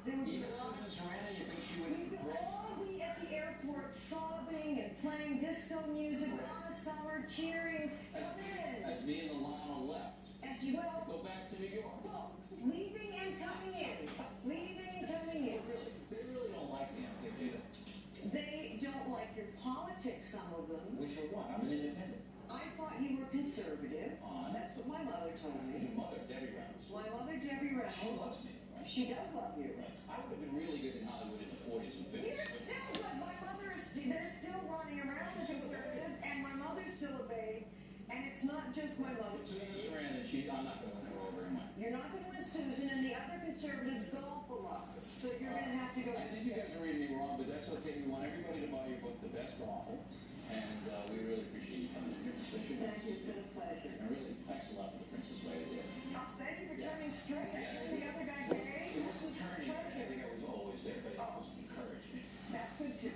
There would be Even a lot. Susan Sarandon, you think she We would would all be at the airport sobbing and playing disco music on a summer, cheering. Come in. as me and Alana left As you to will. go back to New York? Well, leaving and coming in. Leaving and coming in. They really don't like me up there, do they? They don't like your politics, some of them. Wish or what? I'm an independent. I thought you were conservative. On? That's what my mother told Your me. mother, Debbie Reynolds. My mother, Debbie She Reynolds. loves me, right? She does love you. Right. I would have been really good in Hollywood in the 40s and 50s. You're still, but my mother is, they're still running around as conservatives, and my mother's still a babe, and it's not just my mother. Susan Sarandon, I'm not going to win her over in my. You're not going to win Susan, and the other conservatives golf a lot, so you're going to have to go. I think you guys are reading me wrong, but that's okay. We want everybody to buy your book, The Best Awful, and we really appreciate you coming in here, especially. Thank you, it's been a pleasure. And really, thanks a lot for the Princess Leia there. Oh, thank you for turning straight. I heard the other guy gay. It wasn't This is a turning. I pleasure. think I was always there, but it was encouragement. That's good too.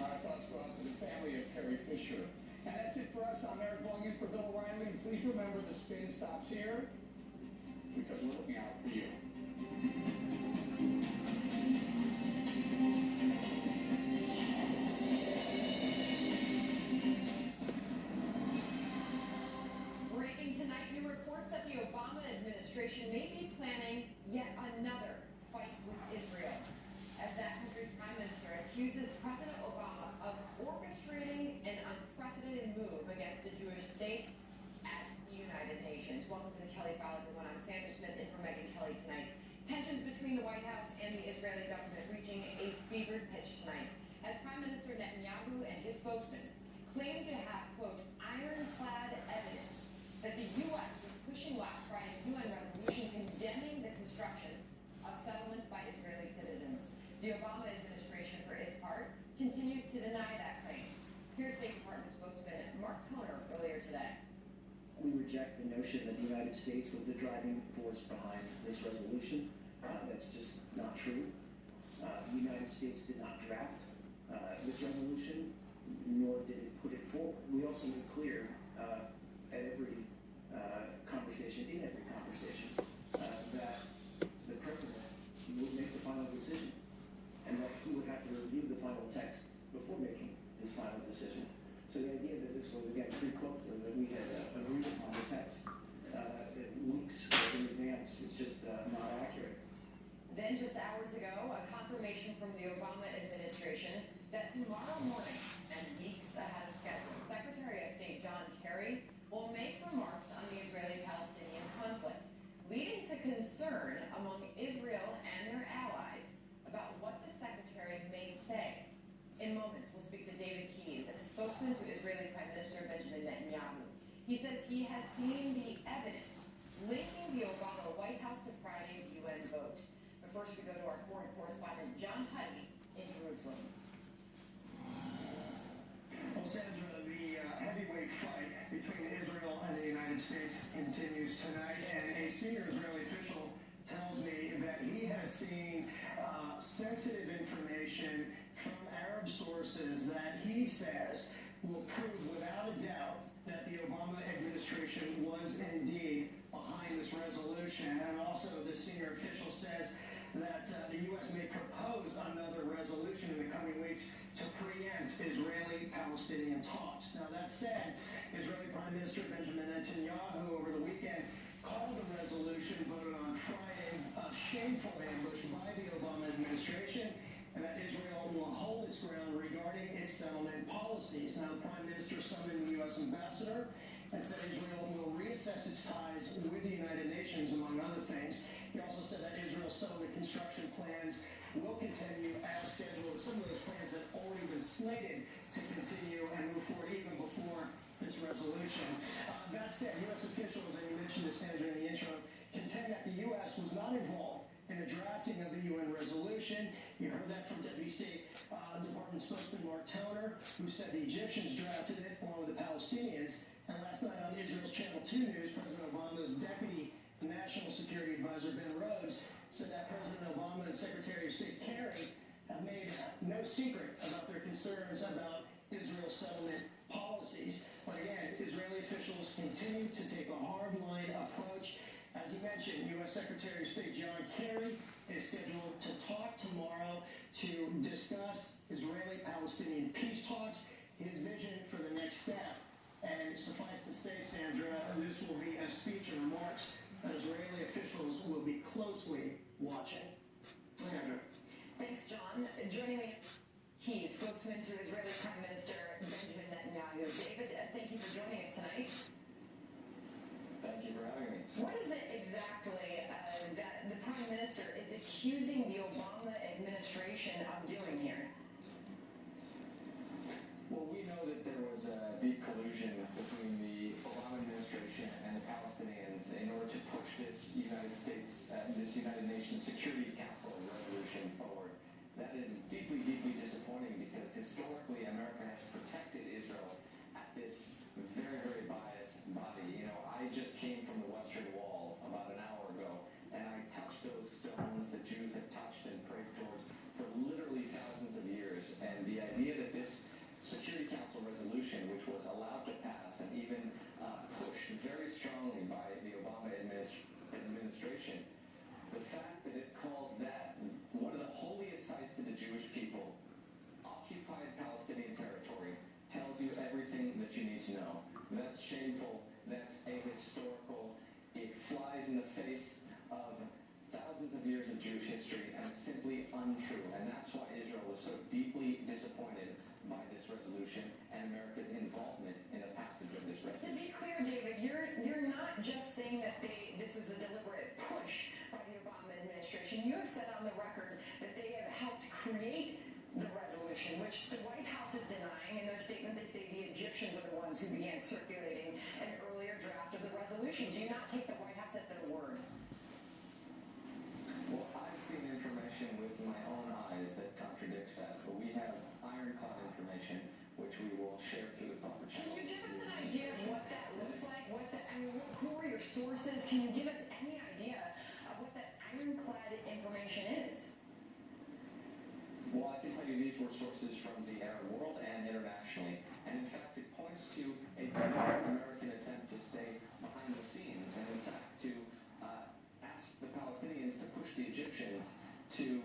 Our thoughts go out to the family of Carrie Fisher. And that's it for us. I'm Eric going in for Bill O'Reilly. And please remember the spin stops here because we're looking out for you. Breaking tonight, new reports that the Obama administration may be planning yet another fight with Israel, as that country's prime minister accuses President Obama of orchestrating an unprecedented move against the Jewish state at the United Nations. Welcome to the Kelly File, everyone. I'm Sandra Smith in for Megyn Kelly tonight. Tensions between the White House and the Israeli government reaching a fevered pitch tonight, as Prime Minister Netanyahu and his spokesman claim to have, quote, ironclad evidence that the U.S. was pushing last Friday's UN resolution condemning the construction of settlements by Israeli citizens. The Obama administration, for its part, continues to deny that claim. Here's State Department spokesman Mark Toner earlier today. We reject the notion that the United States was the driving force behind this resolution. That's just not true. The United States did not draft this resolution, nor did it put it forward. We also made clear at every conversation, that the president would make the final decision, and that he would have to review the final text before making his final decision. So the idea that this was, again, pre-cooked, or that we had agreed upon the text weeks in advance is just not accurate. Then just hours ago, a confirmation from the Obama administration that tomorrow morning, and weeks ahead of schedule, Secretary of State John Kerry will make remarks on the Israeli-Palestinian conflict, leading to concern among Israel and their allies about what the secretary may say. In moments, we'll speak to David Keyes, a spokesman to Israeli Prime Minister Benjamin Netanyahu. He says he has seen the evidence linking the Obama White House to Friday's UN vote. But first, we go to our foreign correspondent John Huddy in Jerusalem. Well, Sandra, the heavyweight fight between Israel and the United States continues tonight, and a senior Israeli official tells me that he has seen sensitive information from Arab sources that he says will prove without a doubt that the Obama administration was indeed behind this resolution. And also, the senior official says that the U.S. may propose another resolution in the coming weeks to preempt Israeli-Palestinian talks. Now, that said, Israeli Prime Minister Benjamin Netanyahu over the weekend called the resolution voted on Friday a shameful ambush by the Obama administration, and that Israel will hold its ground regarding its settlement policies. Now, the Prime Minister summoned the U.S. ambassador and said Israel will reassess its ties with the United Nations, among other things. He also said that Israel's settlement construction plans will continue as scheduled. Some of those plans have already been slated to continue and move forward even before this resolution. That said, U.S. officials, and you mentioned this, Sandra, in the intro, contend that the U.S. was not involved in the drafting of the UN resolution. You heard that from Deputy State Department spokesman Mark Toner, who said the Egyptians drafted it along with the Palestinians. And last night on Israel's Channel 2 News, President Obama's Deputy National Security Advisor Ben Rhodes said that President Obama and Secretary of State Kerry have made no secret about their concerns about Israel's settlement policies. But again, Israeli officials continue to take a hardline approach. As he mentioned, U.S. Secretary of State John Kerry is scheduled to talk tomorrow to discuss Israeli-Palestinian peace talks, his vision for the next step. And suffice to say, Sandra, this will be a speech and remarks that Israeli officials will be closely watching. Sandra. Thanks, John. Joining me, he, spokesman to Israeli Prime Minister Benjamin Netanyahu. David, thank you for joining us tonight. Thank you for having me. What is it exactly that the Prime Minister is accusing the Obama administration of doing here? Well, we know that there was a deep collusion between the Obama administration and the Palestinians in order to push this United Nations Security Council resolution forward. That is deeply, deeply disappointing because historically America has protected Israel at this very, very biased body. You know, I just came from the Western Wall about an hour ago, and I touched those stones that Jews have touched and prayed towards for literally thousands of years. And the idea that this Security Council resolution, which was allowed to pass and even pushed very strongly by the Obama administration, the fact that it calls that one of the holiest sites to the Jewish people, occupied Palestinian territory, tells you everything that you need to know. That's shameful. That's ahistorical. It flies in the face of thousands of years of Jewish history, and it's simply untrue. And that's why Israel was so deeply disappointed by this resolution and America's involvement in the passage of this To resolution. be clear, David, you're not just saying that this was a deliberate push by the Obama administration. You have said on the record that they have helped create the resolution, which the White House is denying. In their statement, they say the Egyptians are the ones who began circulating an earlier draft of the resolution. Do you not take the White House at their word? Well, I've seen information with my own eyes that contradicts that, but we have ironclad information which we will share through the proper Can channels. you give us an idea of what that looks like? Who are your sources? Can you give us any idea of what that ironclad information is? Well, I can tell you these were sources from the Arab world and internationally. And in fact, it points to a deliberate American attempt to stay behind the scenes and in fact to ask the Palestinians to push the Egyptians to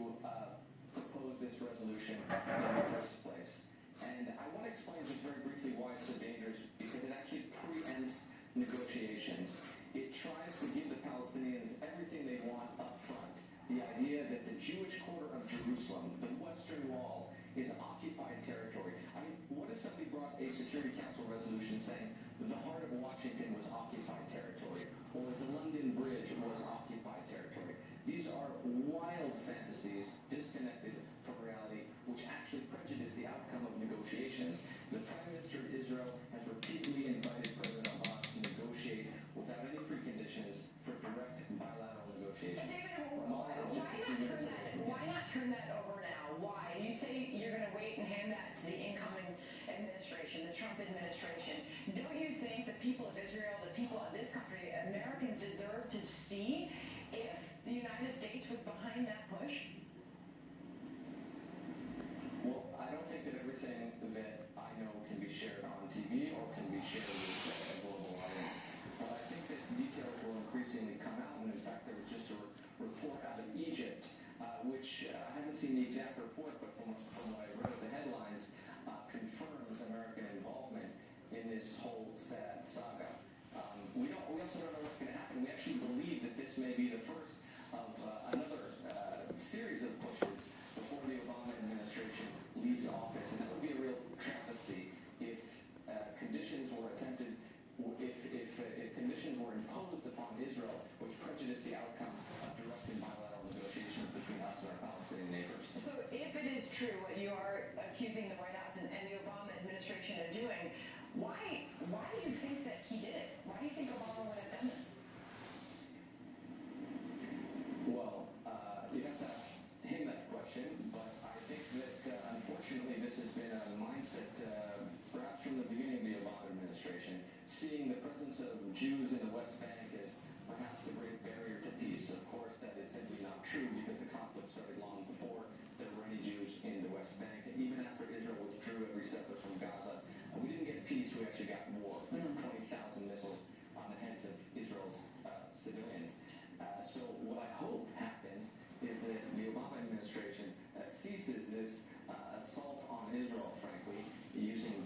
propose this resolution in the first place. And I want to explain just very briefly why it's so dangerous, because it actually preempts negotiations. It tries to give the Palestinians everything they want up front. The idea that the Jewish quarter of Jerusalem, the Western Wall, is occupied territory. I mean, what if somebody brought a Security Council resolution saying the heart of Washington was occupied territory, or the London Bridge was occupied territory? These are wild fantasies disconnected from reality, which actually prejudice the outcome of negotiations. The Prime Minister of Israel has repeatedly invited President Abbas to negotiate without any preconditions for direct bilateral negotiations. David, why not turn that over now? Why? You say you're going to wait and hand that to the incoming administration, the Trump administration. Don't you think the people of Israel, the people of this country, Americans deserve to see if the United States was behind that push? Well, I don't think that everything that I know can be shared on TV or can be shared with a global audience. But I think that details will increasingly come out, and in fact, there was just a report out of Egypt, which I haven't seen the exact report, but from what I read of the headlines, confirms American involvement in this whole sad saga. We also don't know what's going to happen. We actually believe that this may be the first of another series of pushes before the Obama administration leaves office, and that would be a real travesty if conditions were attempted, if conditions were imposed upon Israel, which prejudiced the outcome of direct and bilateral negotiations between us and our Palestinian neighbors. So if it is true what you are accusing the White House and the Obama administration of doing, why do you think that he did it? Why do you think Obama would have done this? Well, you have to ask him that question, but I think that unfortunately this has been a mindset, perhaps from the beginning of the Obama administration, seeing the presence of Jews in the West Bank as perhaps the great barrier to peace. Of course, that is simply not true because the conflict started long before there were any Jews in the West Bank. And even after Israel withdrew every settler from Gaza, we didn't get peace, we actually got war. 20,000 missiles on the heads of Israel's civilians. So what I hope happens is that using